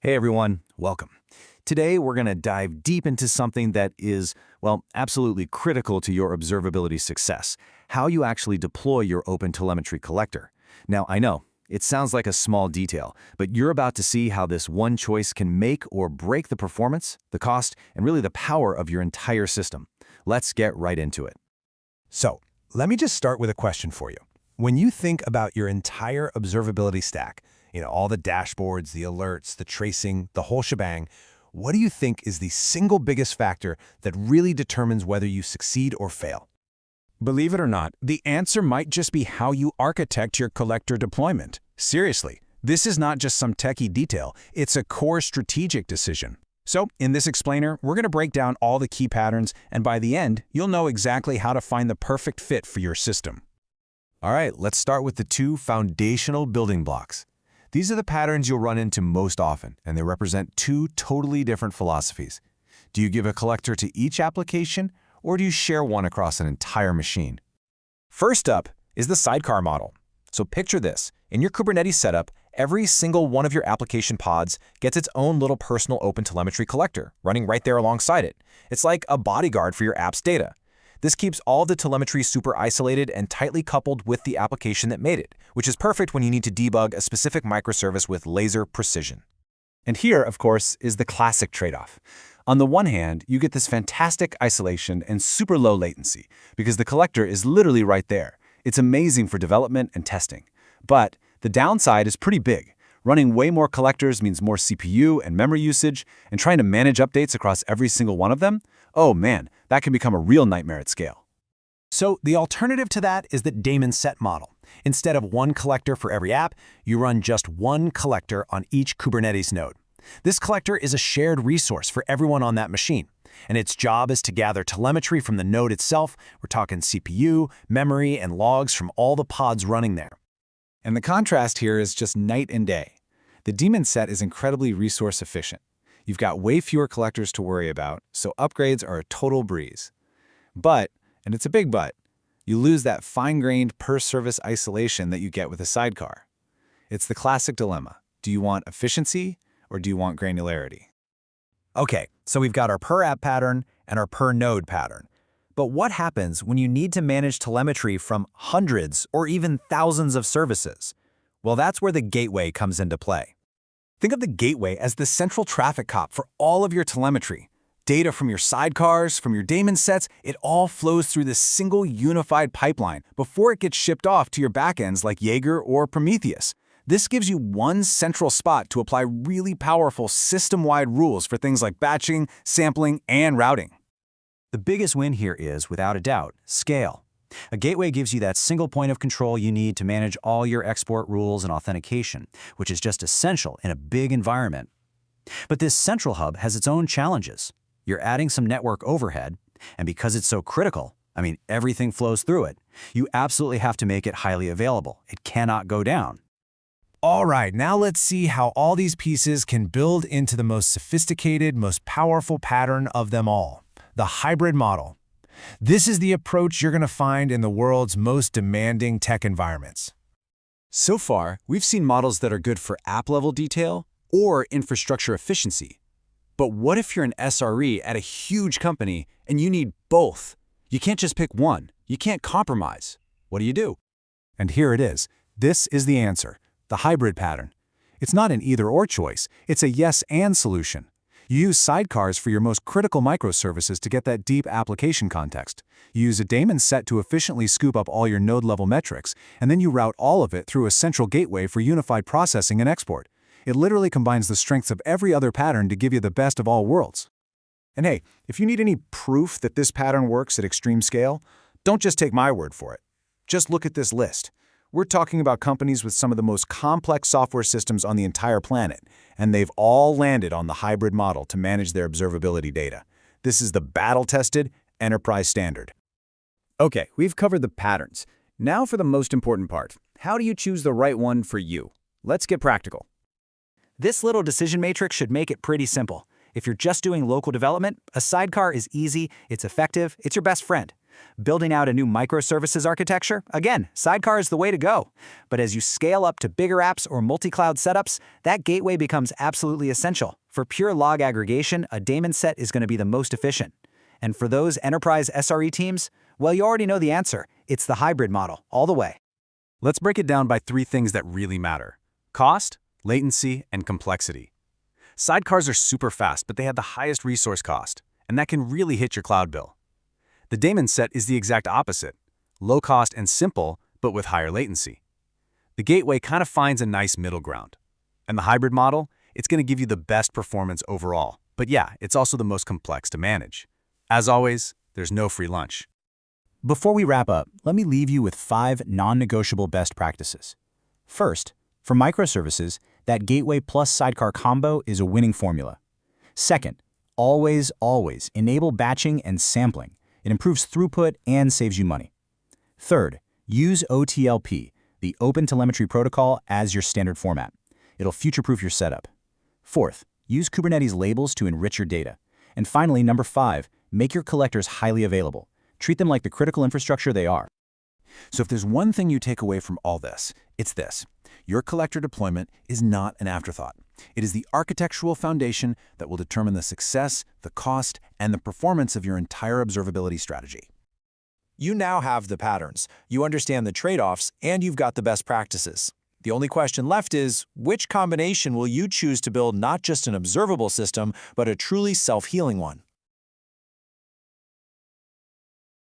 Hey everyone, welcome. Today we're going to dive deep into something that is, well, absolutely critical to your observability success, how you actually deploy your OpenTelemetry Collector. Now, I know, it sounds like a small detail, but you're about to see how this one choice can make or break the performance, the cost, and really the power of your entire system. Let's get right into it. So, let me just start with a question for you. When you think about your entire observability stack, all the dashboards, the alerts, the tracing, the whole shebang, what do you think is the single biggest factor that really determines whether you succeed or fail? Believe it or not, the answer might just be how you architect your collector deployment. Seriously, this is not just some techie detail, it's a core strategic decision. So, in this explainer, we're going to break down all the key patterns, and by the end, you'll know exactly how to find the perfect fit for your system. All right, let's start with the two foundational building blocks. These are the patterns you'll run into most often, and they represent two totally different philosophies. Do you give a collector to each application, or do you share one across an entire machine? First up is the sidecar model. So picture this. In your Kubernetes setup, every single one of your application pods gets its own little personal OpenTelemetry collector running right there alongside it. It's like a bodyguard for your app's data. This keeps all the telemetry super isolated and tightly coupled with the application that made it, which is perfect when you need to debug a specific microservice with laser precision. And here, of course, is the classic trade-off. On the one hand, you get this fantastic isolation and super low latency, because the collector is literally right there. It's amazing for development and testing. But the downside is pretty big. Running way more collectors means more CPU and memory usage, and trying to manage updates across every single one of them, oh man, that can become a real nightmare at scale. So the alternative to that is the DaemonSet model. Instead of one collector for every app, you run just one collector on each Kubernetes node. This collector is a shared resource for everyone on that machine, and its job is to gather telemetry from the node itself. We're talking CPU, memory, and logs from all the pods running there. And the contrast here is just night and day. The DaemonSet is incredibly resource efficient. You've got way fewer collectors to worry about, so upgrades are a total breeze. But, and it's a big but, you lose that fine-grained per-service isolation that you get with a sidecar. It's the classic dilemma. Do you want efficiency or do you want granularity? Okay, so we've got our per-app pattern and our per-node pattern. But what happens when you need to manage telemetry from hundreds or even thousands of services? Well, that's where the gateway comes into play. Think of the gateway as the central traffic cop for all of your telemetry. Data from your sidecars, from your DaemonSets, it all flows through this single unified pipeline before it gets shipped off to your backends like Jaeger or Prometheus. This gives you one central spot to apply really powerful system-wide rules for things like batching, sampling, and routing. The biggest win here is, without a doubt, scale. A gateway gives you that single point of control you need to manage all your export rules and authentication, which is just essential in a big environment. But this central hub has its own challenges. You're adding some network overhead, and because it's so critical, everything flows through it. You absolutely have to make it highly available. It cannot go down. All right, now let's see how all these pieces can build into the most sophisticated, most powerful pattern of them all, the hybrid model. This is the approach you're going to find in the world's most demanding tech environments. So far, we've seen models that are good for app-level detail or infrastructure efficiency. But what if you're an SRE at a huge company and you need both? You can't just pick one. You can't compromise. What do you do? And here it is. This is the answer, the hybrid pattern. It's not an either-or choice. It's a yes-and solution. You use sidecars for your most critical microservices to get that deep application context. You use a DaemonSet to efficiently scoop up all your node-level metrics, and then you route all of it through a central gateway for unified processing and export. It literally combines the strengths of every other pattern to give you the best of all worlds. And hey, if you need any proof that this pattern works at extreme scale, don't just take my word for it. Just look at this list. We're talking about companies with some of the most complex software systems on the entire planet, and they've all landed on the hybrid model to manage their observability data. This is the battle-tested enterprise standard. Okay, we've covered the patterns. Now for the most important part. How do you choose the right one for you? Let's get practical. This little decision matrix should make it pretty simple. If you're just doing local development, a sidecar is easy, it's effective, it's your best friend. Building out a new microservices architecture? Again, Sidecar is the way to go. But as you scale up to bigger apps or multi-cloud setups, that gateway becomes absolutely essential. For pure log aggregation, a DaemonSet is going to be the most efficient. And for those enterprise SRE teams, well, you already know the answer. It's the hybrid model, all the way. Let's break it down by 3 things that really matter: cost, latency, and complexity. Sidecars are super fast, but they have the highest resource cost, and that can really hit your cloud bill. The DaemonSet is the exact opposite: low cost and simple, but with higher latency. The gateway kind of finds a nice middle ground. And the hybrid model, it's going to give you the best performance overall. But yeah, it's also the most complex to manage. As always, there's no free lunch. Before we wrap up, let me leave you with 5 non-negotiable best practices. First, for microservices, that gateway plus sidecar combo is a winning formula. Second, always enable batching and sampling. It improves throughput and saves you money. Third, use OTLP, the OpenTelemetry Protocol, as your standard format. It'll future-proof your setup. Fourth, use Kubernetes labels to enrich your data. And finally, number 5, make your collectors highly available. Treat them like the critical infrastructure they are. So if there's one thing you take away from all this, it's this: your collector deployment is not an afterthought. It is the architectural foundation that will determine the success, the cost, and the performance of your entire observability strategy. You now have the patterns, you understand the trade-offs, and you've got the best practices. The only question left is, which combination will you choose to build not just an observable system, but a truly self-healing one?